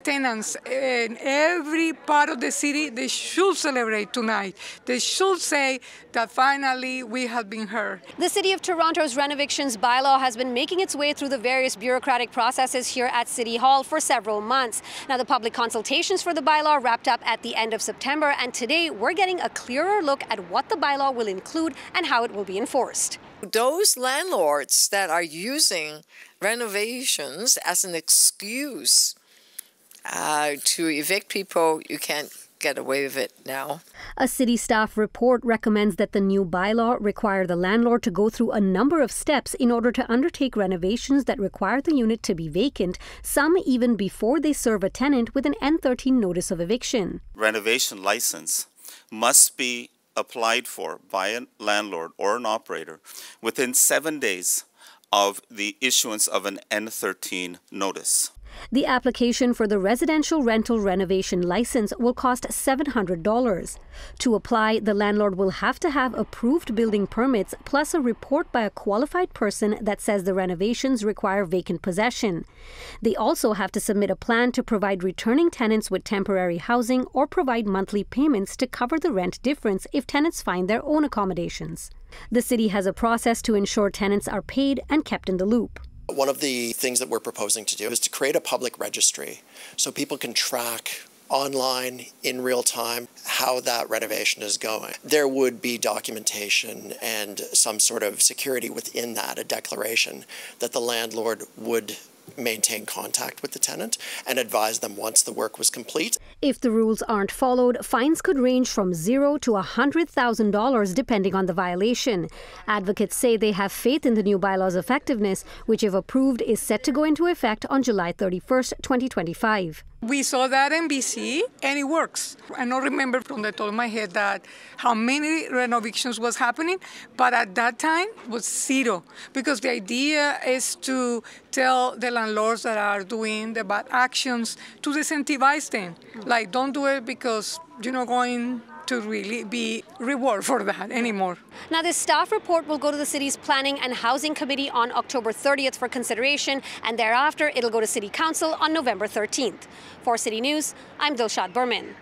Tenants in every part of the city, they should celebrate tonight. They should say that finally we have been heard. The City of Toronto's renovictions bylaw has been making its way through the various bureaucratic processes here at City Hall for several months. Now, the public consultations for the bylaw wrapped up at the end of September, and today we're getting a clearer look at what the bylaw will include and how it will be enforced. Those landlords that are using renovations as an excuse to evict people, you can't get away with it now. A city staff report recommends that the new bylaw require the landlord to go through a number of steps in order to undertake renovations that require the unit to be vacant, some even before they serve a tenant with an N13 notice of eviction. Renovation license must be applied for by a landlord or an operator within 7 days of the issuance of an N13 notice. The application for the residential rental renovation license will cost $700. To apply, the landlord will have to have approved building permits plus a report by a qualified person that says the renovations require vacant possession. They also have to submit a plan to provide returning tenants with temporary housing or provide monthly payments to cover the rent difference if tenants find their own accommodations. The city has a process to ensure tenants are paid and kept in the loop. One of the things that we're proposing to do is to create a public registry so people can track online in real time how that renovation is going. There would be documentation and some sort of security within that, a declaration that the landlord would maintain contact with the tenant and advise them once the work was complete. If the rules aren't followed, fines could range from $0 to $100,000 depending on the violation. Advocates say they have faith in the new bylaw's effectiveness, which if approved is set to go into effect on July 31st, 2025. We saw that in BC, and it works. I don't remember from the top of my head that how many renovictions was happening, but at that time was zero, because the idea is to tell the landlords that are doing the bad actions to disincentivize them. Like, don't do it because you're not going to really be rewarded for that anymore. Now, this staff report will go to the city's Planning and Housing Committee on October 30th for consideration, and thereafter it'll go to City Council on November 13th. For City News, I'm Dilshad Burman.